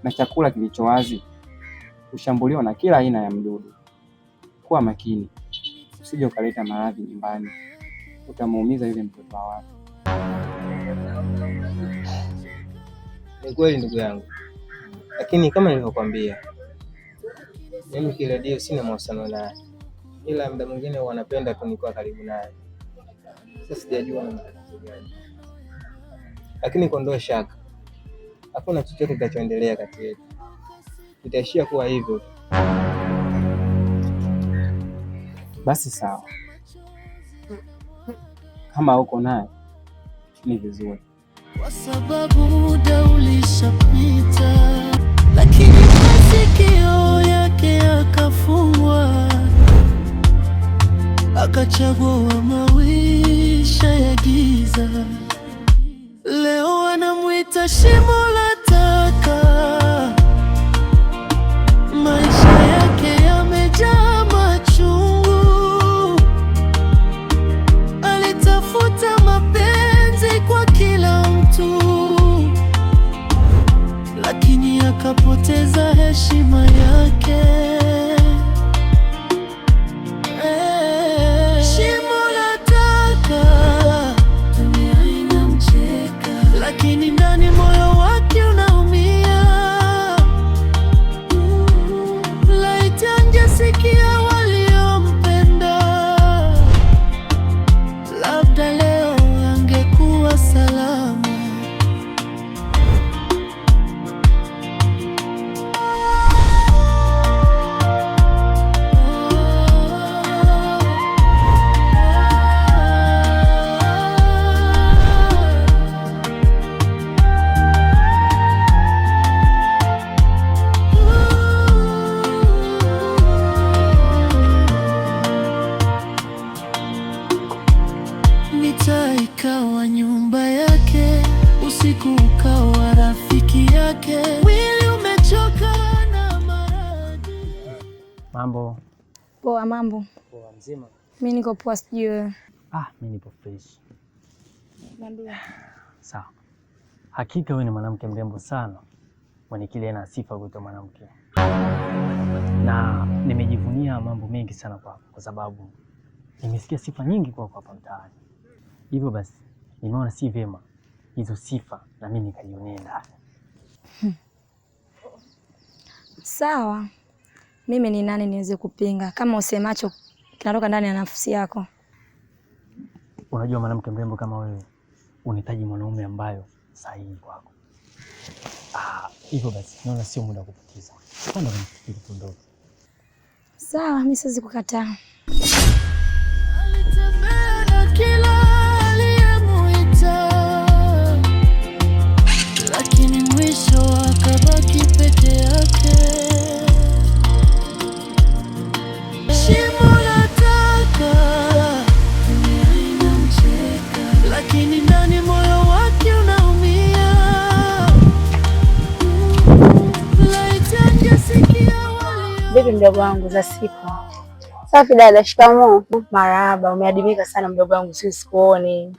na chakula kilicho wazi hushambuliwa na kila aina ya mdudu. Kuwa makini, usije ukaleta maradhi nyumbani, utamuumiza yule mtoto wa watu. Ni kweli ndugu yangu, lakini kama nilivyokuambia, mimi Kiredio sina mahusiano naye, ila muda mwingine wanapenda tu nikuwa karibu naye. Sasa sijajua ni matatizo gani, lakini kuondoa shaka, hakuna chochote kitachoendelea kati yetu, itaishia kuwa hivyo. Basi sawa, kama uko naye ni vizuri, kwa sababu muda ulishapita, lakini masikio yake yakafungwa, akachagua maisha ya giza. Leo wanamuita shimo la taka, maisha yake yamejaa machungu. Alitafuta mapenzi kwa kila mtu, lakini akapoteza heshima yake. Shimo la taka, dunia inamcheka, lakini ndani moyo wake unaumia. Laiti angesikia waliompenda, labda leo angekuwa salama. Mitaa ikawa nyumba yake, usiku ukawa rafiki yake. Mwili umechoka na maradhi. Mambo poa? Mambo poa. Mzima? Mimi niko poa, sijui wewe? Mimi nipo fresh. Ndio. Sawa. Hakika wewe ni mwanamke mrembo sana, mwenye kile na sifa kuitwa mwanamke, na nimejivunia mambo mengi sana kwako, kwa sababu nimesikia sifa nyingi kwako hapa mtaani. Hivyo basi nimeona si vyema hizo sifa na mimi nikajionea ndani. Sawa, mimi ni nani niweze kupinga? Kama usemacho kinatoka ndani ya nafsi yako. Unajua mwanamke mrembo kama wewe unahitaji mwanaume ambayo sahihi kwako. Hivyo basi naona sio muda wa kupoteza. Kama nifikiri kidogo. Sawa, mimi siwezi kukataa. Alitembea na kila aliyemuita, lakini mwisho akabaki peke yake. Shimo la taka, dunia inamcheka, lakini ndani moyo wake unaumia. Laiti angesikia walio. Vipi mdogo wangu, za siku? Safi dada, shikamoo. Marahaba, umeadimika sana mdogo wangu, sikuoni.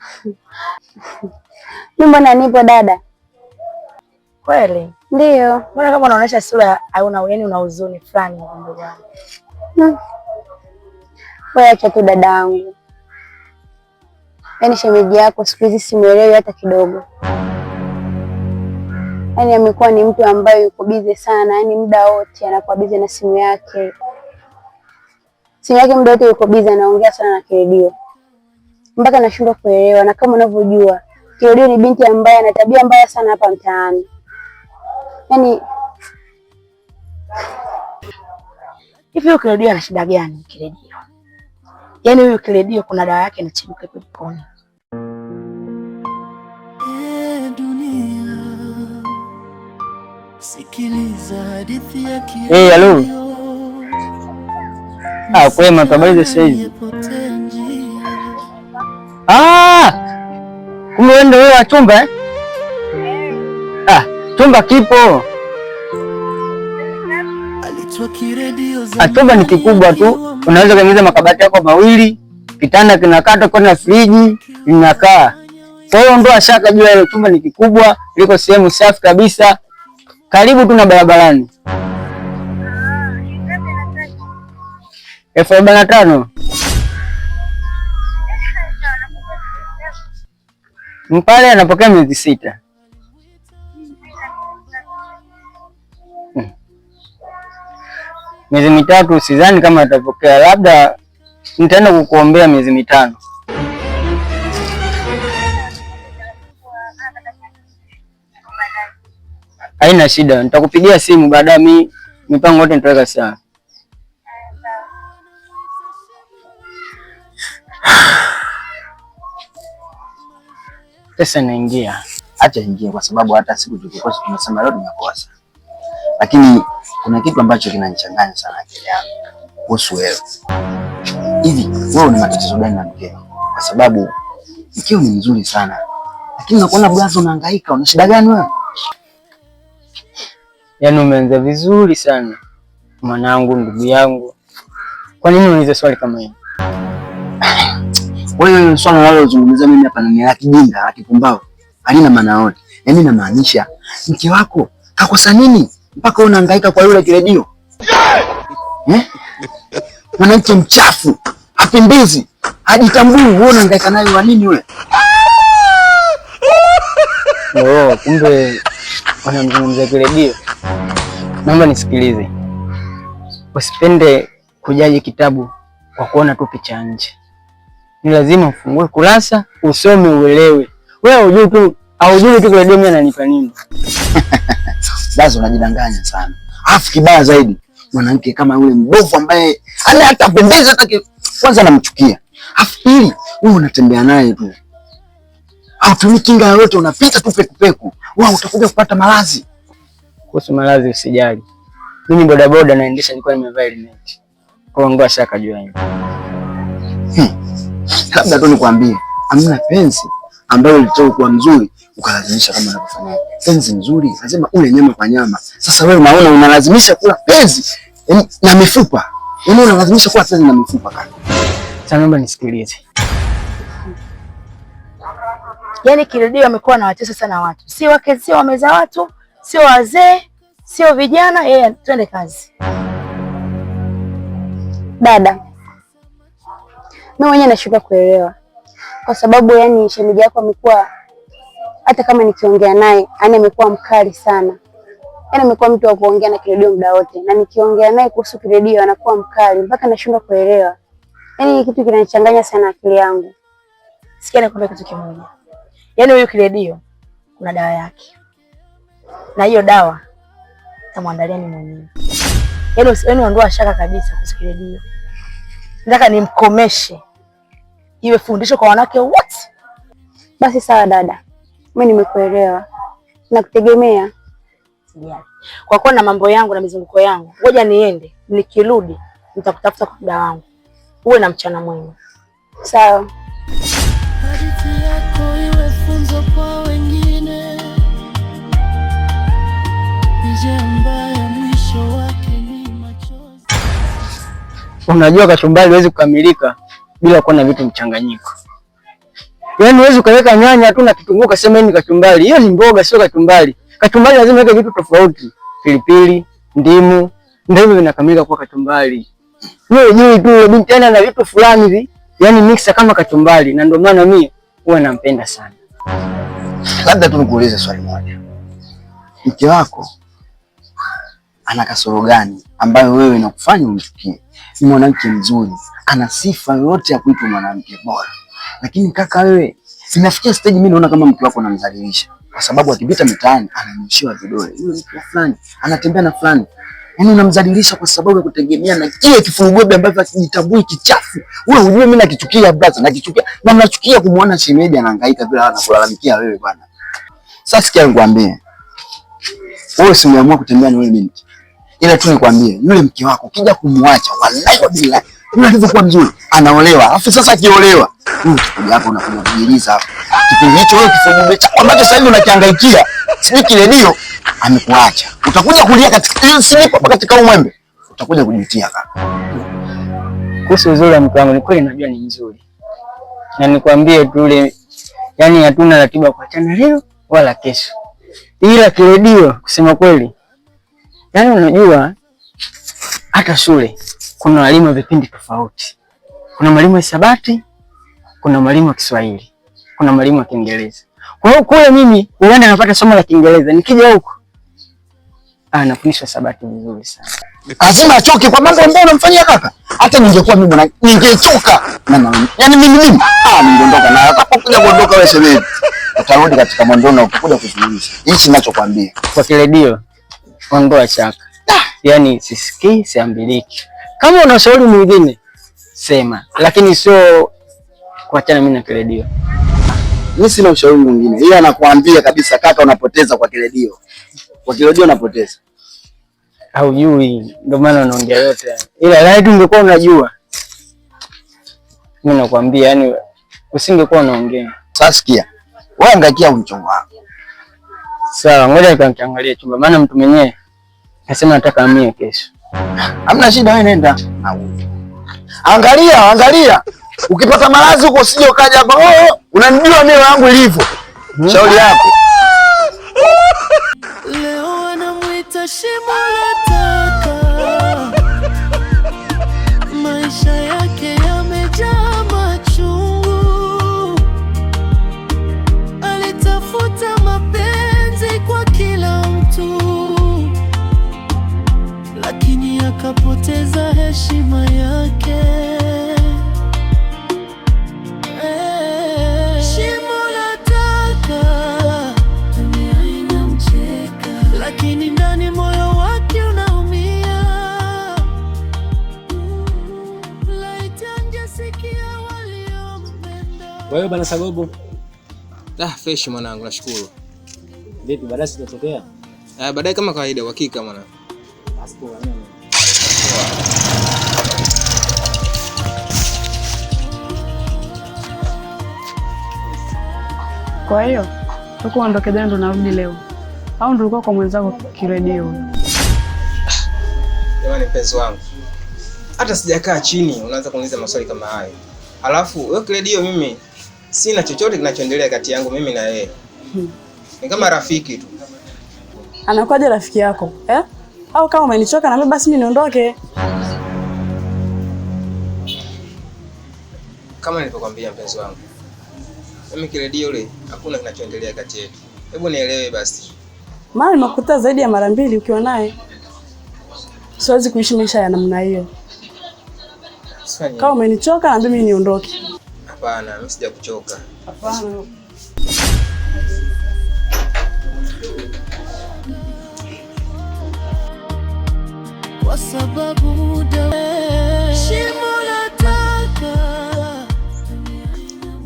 Mimi mbona nipo dada? Kweli? Ndio. Mbona kama unaonyesha sura hauna, yaani una huzuni fulani mdogo wangu? Wewe acha tu dada yangu. Yaani shemeji yako siku hizi simuelewi hata kidogo. Yaani amekuwa ni mtu ambaye yuko busy sana, yaani muda wote anakuwa busy na simu yake. Simu yake muda wote yuko busy, anaongea sana na Kiredio. Mpaka nashindwa kuelewa, na kama unavyojua Kiredio ni binti ambaye ana tabia mbaya sana hapa mtaani. Yaani hivi Kiredio ana shida gani Kiredio? Yaani huyu Kiredio kuna dawa yake inachibuka peponi. Dunia, sikiliza hadithi ya Kiredio. Halo. Kwema, tabari sasa hivi. Kumbe wewe ndio wa chumba eh? Chumba kipo. Chumba ni kikubwa tu. Unaweza kuingiza makabati yako mawili, kitanda kinakata kwa na friji inakaa. Kwa hiyo ondoa shaka juu ya chumba ni kikubwa, liko sehemu safi kabisa. karibu tu na barabarani. 45,000. Mpale anapokea miezi 6. Miezi 3 sidhani kama atapokea, labda nitaenda kukuombea miezi 5. Haina shida, nitakupigia simu baadaye, mipango yote nitaweka sawa. Pesa inaingia. Acha ingie, kwa sababu hata siku tukikosa tunasema leo tumekosa. Lakini kuna kitu ambacho kinanichanganya sana akili yangu kuhusu wewe. Hivi wewe una matatizo gani na mkeo? Kwa sababu mkeo ni mzuri sana, lakini nakuona blazo unahangaika. Una shida gani wewe? Yaani umeanza vizuri sana mwanangu, ndugu yangu. Kwa nini uniulize swali kama hili? Wewe swali unalozungumzia mimi hapa ni la kijinga, la kipumbavu. Halina maana yote. Yaani namaanisha mke wako kakosa nini mpaka unahangaika kwa yule kiredio? Mwanamke mchafu, hapendezi, hajitambui, wewe unahangaika naye wa nini wewe? Kumbe wanamzungumzia kiredio. Naomba nisikilize. Usipende kujaji kitabu kwa kuona tu picha nje. Ni lazima ufungue kurasa, usome, uelewe. Wewe hujui tu kiredio mimi ananipa nini. Basi unajidanganya sana. Alafu kibaya zaidi, mwanamke kama yule mbovu ambaye hata pendeza hata kwanza namchukia. Alafu pili, wewe unatembea naye tu. Hautumii kinga yoyote, unapita tu pekupeku. Wewe utakuja kupata maradhi. Kuhusu maradhi usijali. Mimi bodaboda naendesha, nilikuwa nimevaa helmet. Kwa ngoa shaka juu yangu. Labda tu nikwambie, hamna penzi ambayo ilitoka kuwa mzuri ukalazimisha kama unavyofanya. Penzi nzuri lazima ule nyama kwa nyama. Sasa wewe unaona unalazimisha kula penzi na mifupa. Yaani unalazimisha kula penzi na mifupa kaka. Sasa naomba nisikilize. Yaani kiredio amekuwa na watesa sana watu. Si wake, sio wameza watu, sio wazee, sio vijana, yeye twende kazi. Dada, mimi mwenyewe nashindwa kuelewa. Kwa sababu yani shemeji yako amekuwa, hata kama nikiongea naye, yani amekuwa mkali sana. Yaani amekuwa mtu wa kuongea na kiredio muda wote. Na nikiongea naye kuhusu kiredio anakuwa mkali mpaka nashindwa kuelewa. Yaani kitu kinanichanganya sana akili yangu. Sikia nakwambia kitu kimoja. Yaani huyu kiredio kuna dawa yake. Na hiyo dawa tamwandalia ni mwenyewe. Yaani ondoa shaka kabisa kuhusu kiredio. Nataka nimkomeshe. Iwe fundisho kwa wanawake wote. Basi sawa dada. Mimi nimekuelewa. Nakutegemea. Sijali. Kwa kuwa na mambo yangu na mizunguko yangu, ngoja niende. Nikirudi nitakutafuta kwa muda wangu. Uwe na mchana mwema. Sawa. Hadithi yako iwe funzo kwa wengine. Njia mbaya mwisho wake ni machozi. Unajua kachumbari huwezi kukamilika bila kuwa na vitu mchanganyiko. Yaani huwezi ukaweka nyanya tu na kitunguu kasema hii ni kachumbari. Hiyo ni mboga, sio kachumbari. Kachumbari lazima iweke vitu tofauti. Pilipili, ndimu, ndio hivyo vinakamilika kuwa kachumbari. Wewe juu tu binti tena na vitu fulani hivi, yaani mixa kama kachumbari, na ndio maana mimi huwa nampenda sana. Labda tu nikuulize swali moja. Mke wako ana kasoro gani ambayo wewe inakufanya umchukie? Ni mwanamke mzuri, ana sifa yote ya kuitwa mwanamke bora. Lakini kaka wewe, sinafikia stage mimi naona kama mke wako anamdhalilisha. Kwa sababu akipita mitaani ananyoshiwa vidole. Yule mtu fulani anatembea na fulani. Yaani unamdhalilisha kwa sababu ya kutegemea na kile kifurugobe ambacho hakijitambui kichafu. Wewe unajua mimi nakichukia brother, nakichukia. Na nachukia kumuona shemeji anahangaika bila hata kulalamikia wewe bwana. Sasa sikia nikwambie. Wewe si umeamua kutembea na yule binti. Ila tu nikwambie, yule mke wako ukija kumwacha, wallahi wa billahi, yule alivyokuwa mzuri, anaolewa. Alafu sasa akiolewa, utakuja hapo unakuja kujiliza hapo. Kipindi hicho wewe kifurugobe chako ambacho sasa hivi unakihangaikia, sijui kiredio amekuacha. Utakuja kulia katika silipo katika umwembe. Utakuja kujutia kaka. Kuhusu uzuri wa mke wangu, ni kweli najua ni nzuri. Na nikwambie tu ile, yani hatuna ratiba kuachana leo wala kesho. Ila kiredio kusema kweli Yaani unajua hata shule kuna walimu wa vipindi tofauti. Kuna mwalimu wa hisabati, kuna mwalimu wa Kiswahili, kuna mwalimu wa Kiingereza. Kwa hiyo kule mimi huenda napata somo la Kiingereza, nikija huko nafundishwa hisabati vizuri sana. Lazima achoke kwa mambo ambayo unamfanyia kaka. Hata ningekuwa mimi na ningechoka. Yaani mimi ningeondoka na atakapokuja kuondoka wewe shemeji. Utarudi katika mondona ukikuja kuzungumza. Hichi ninachokuambia. Kwa kiredio ondoa chaka. Yaani sisikii, siambiliki. Kama una ushauri mwingine sema, lakini sio kuachana mimi na kiredio. Mimi sina ushauri mwingine. Yeye anakuambia kabisa kaka, unapoteza kwa kiredio. Kwa kiredio unapoteza. Haujui, ndio maana unaongea yote. Ila laiti ungekuwa unajua. Mimi nakwambia yani usingekuwa unaongea. Sasa sikia. Wewe angaikia mchongo wako. Sawa, ngoja nikaangalie chumba maana mtu mwenyewe nasema nataka amie kesho. Hamna shida, wewe nenda. Angalia. Ukipata maradhi huko usije ukaja hapa. Unanijua mimi wangu ilivyo. Shauri yako. Leo wanamuita shimo la taka. Maisha yake yamejaa machungu. Alitafuta mapenzi kwa kila mtu, lakini akapoteza heshima yake. Shimo la taka, dunia inamcheka, lakini ndani moyo wake unaumia. Laiti angesikia waliompenda. Wewe bana Sagobo. Fresh mwanangu, nashukuru. Vipi baadaye sitatokea? Baadaye kama kawaida, uhakika mwanangu. Basi kwa nini? Kwa hiyo tuko ondoke jana ndo narudi leo. Au ndo ulikuwa kwa mwenzako kiredio? Jamani mpenzi wangu. Hata sijakaa chini unaanza kuniuliza maswali kama hayo. Alafu wewe kiredio, mimi sina chochote kinachoendelea kati yangu mimi na yeye. Ni kama rafiki tu. Anakuwaje rafiki yako? Au kama umenichoka na mimi basi mimi niondoke. Kama nilivyokuambia mpenzi wangu. Mimi kiredio yule hakuna kinachoendelea kati yetu. Hebu nielewe basi. Maana nimekuta zaidi ya mara 2 ukiwa naye. Siwezi kuishi maisha ya namna hiyo. Kama umenichoka na mimi niondoke. Hapana, mimi sijakuchoka. Hapana. Kwa sababu shimo la taka.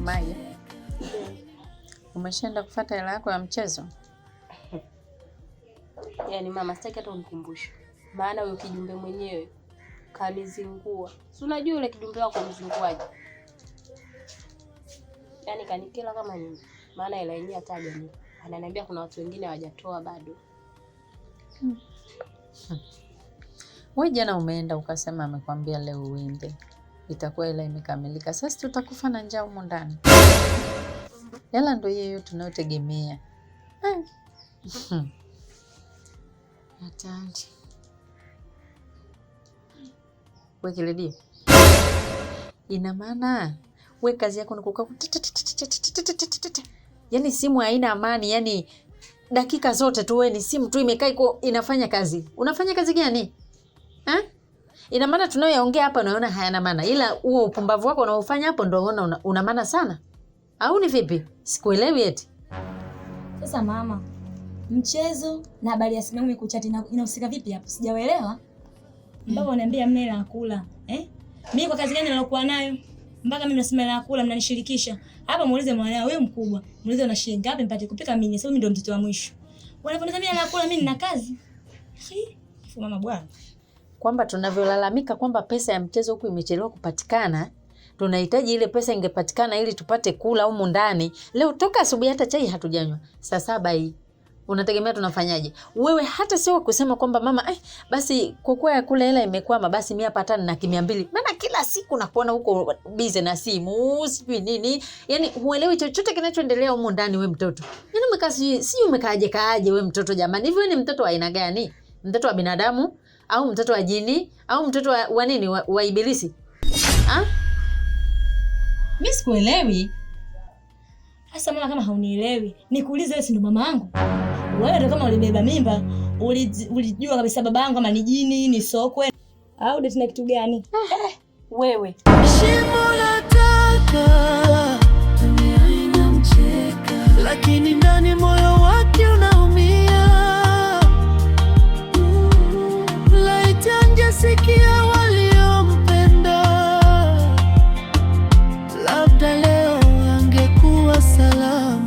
Maya, umeshaenda kufuata hela yako ya mchezo? Yaani mama, sitaki hata unikumbushe. Maana huyo kijumbe mwenyewe kanizingua. Si unajua yule kijumbe wako mzinguaje? Yaani kanikela kama nini? Maana hela yenyewe hataja ni. Ananiambia kuna watu wengine hawajatoa bado. Wewe jana umeenda ukasema amekwambia leo uende. Itakuwa hela imekamilika. Sasa tutakufa na njaa huko ndani. Hela ndio hiyo tunayotegemea. Hatari. Wewe kiredio. Ina maana wewe kazi yako ni kukaa. Yaani simu haina amani, yaani dakika zote tu wewe ni simu tu imekaa iko inafanya kazi. Unafanya kazi gani? Ina maana tunayoongea hapa unaona hayana maana, ila huo upumbavu wako unaofanya hapo ndio unaona una maana sana. Au ni vipi? Sikuelewi eti. Sasa mama, mchezo na habari ya simu kuchati inahusika vipi hapo? Sijaelewa. Mbona unaniambia mimi hela kula? Mimi kwa kazi gani nalokuwa nayo? Mpaka mimi nasema hela kula mnanishirikisha. Hapa muulize mwanao wewe mkubwa. Muulize una shilingi ngapi mpate kupika mimi? Sasa mimi ndio mtoto wa mwisho. Wanaponiambia mimi hela kula mimi nina kazi. Mama bwana. Kwamba tunavyolalamika kwamba pesa ya mchezo huku imechelewa kupatikana, tunahitaji ile pesa ingepatikana ili tupate kula humu ndani. Leo toka asubuhi hata chai hatujanywa. Saa 7 hii. Unategemea tunafanyaje? Wewe hata sio kusema kwamba mama basi kwa kuwa ya kula hela imekwama basi mimi hapa na 200. Maana kila siku nakuona huko busy na simu, sijui nini. Yaani huelewi chochote kinachoendelea humu ndani wewe mtoto. Yaani umekaaje wewe mtoto jamani? Hivi wewe ni mtoto wa aina gani? Mtoto wa binadamu au mtoto wa jini au mtoto wa nini wa ibilisi? Mimi sikuelewi. Sasa mama, kama haunielewi, nikuulize wewe, si ndo mama yangu? Wewe ndio kama ulibeba mimba, ulijua kabisa baba yangu kama ni jini, ni sokwe au ndio tuna kitu gani? Wewe. Shimo la taka, dunia inamcheka, lakini ndani moyo wake unaumia. Laiti angesikia waliompenda, labda leo angekuwa salama.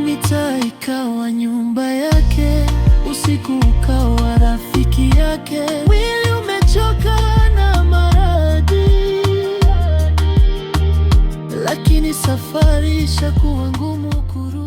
Mitaa ikawa nyumba yake, usiku ukawa rafiki yake. Mwili umechoka na maradhi, lakini safari ishakuwa ngumu kurudi.